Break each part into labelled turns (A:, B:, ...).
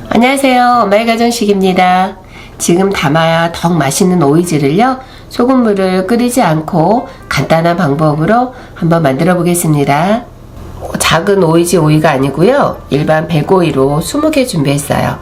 A: 안녕하세요. 엄마의 가정식입니다. 지금 담아야 더욱 맛있는 오이지를요, 소금물을 끓이지 않고 간단한 방법으로 한번 만들어 보겠습니다. 작은 오이지 오이가 아니고요, 일반 백오이로 20개 준비했어요.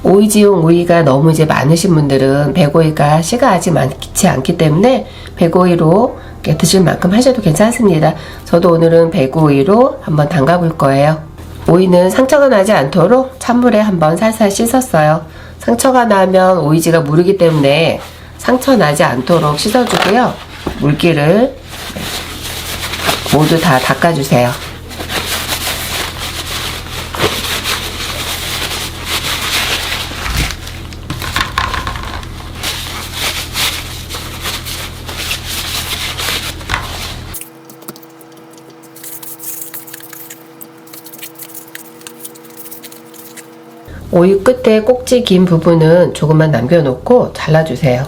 A: 오이지용 오이가 너무 이제 많으신 분들은 백오이가 씨가 아직 많지 않기 때문에 백오이로 드실 만큼 하셔도 괜찮습니다. 저도 오늘은 백오이로 한번 담가 볼 거예요. 오이는 상처가 나지 않도록 찬물에 한번 살살 씻었어요. 상처가 나면 오이지가 무르기 때문에 상처 나지 않도록 씻어주고요. 물기를 모두 다 닦아주세요. 오이 끝에 꼭지 긴 부분은 조금만 남겨놓고 잘라주세요.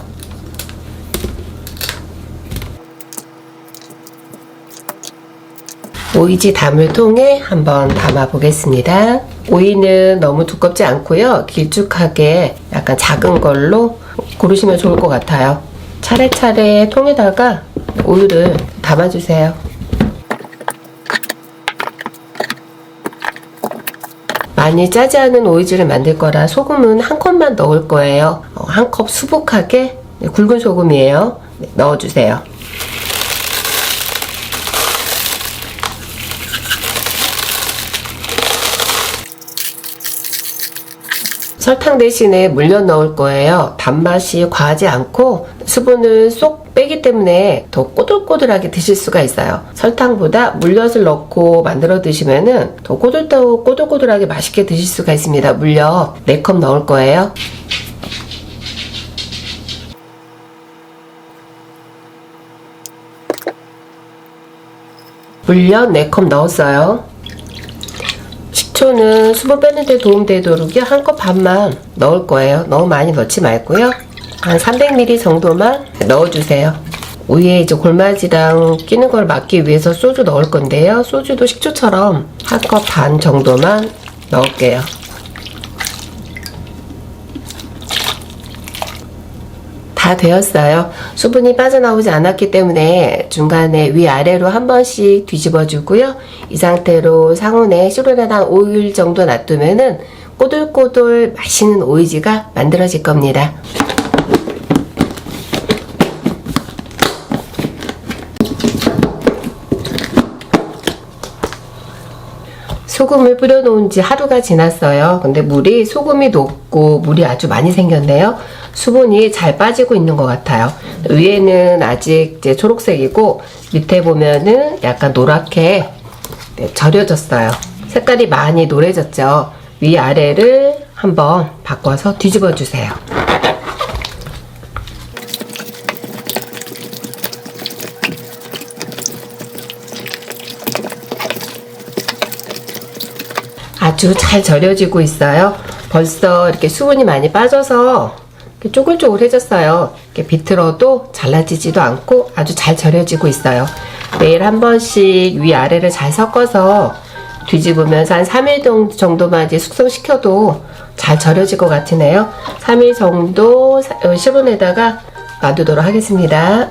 A: 오이지 담을 통에 한번 담아 보겠습니다. 오이는 너무 두껍지 않고요, 길쭉하게 약간 작은 걸로 고르시면 좋을 것 같아요. 차례차례 통에다가 오이를 담아주세요. 많이 짜지 않은 오이지를 만들 거라 소금은 한 컵만 넣을 거예요. 한 컵 수북하게 굵은 소금이에요. 넣어주세요. 설탕 대신에 물엿 넣을 거예요. 단맛이 과하지 않고 수분을 쏙 빼기 때문에 더 꼬들꼬들하게 드실 수가 있어요. 설탕보다 물엿을 넣고 만들어 드시면은 더 꼬들꼬들하게 맛있게 드실 수가 있습니다. 물엿 4컵 넣을 거예요. 물엿 4컵 넣었어요. 식초는 수분 빼는 데 도움되도록요, 한 컵 반만 넣을 거예요. 너무 많이 넣지 말고요, 한 300ml 정도만 넣어주세요. 위에 이제 골마지랑 끼는 걸 막기 위해서 소주 넣을 건데요, 소주도 식초처럼 한 컵 반 정도만 넣을게요. 다 되었어요. 수분이 빠져나오지 않았기 때문에 중간에 위아래로 한 번씩 뒤집어 주고요. 이 상태로 상온에 실온에 한 5일 정도 놔두면은 꼬들꼬들 맛있는 오이지가 만들어질 겁니다. 소금을 뿌려놓은 지 하루가 지났어요. 근데 소금이 녹고 물이 아주 많이 생겼네요. 수분이 잘 빠지고 있는 것 같아요. 위에는 아직 이제 초록색이고 밑에 보면은 약간 노랗게 절여졌어요. 색깔이 많이 노래졌죠. 위아래를 한번 바꿔서 뒤집어 주세요. 아주 잘 절여지고 있어요. 벌써 이렇게 수분이 많이 빠져서 이렇게 쪼글쪼글해졌어요. 이렇게 비틀어도 잘라지지도 않고 아주 잘 절여지고 있어요. 매일 한 번씩 위아래를 잘 섞어서 뒤집으면서 한 3일 정도만 이제 숙성시켜도 잘 절여질 것 같으네요. 3일 정도 실온에다가 놔두도록 하겠습니다.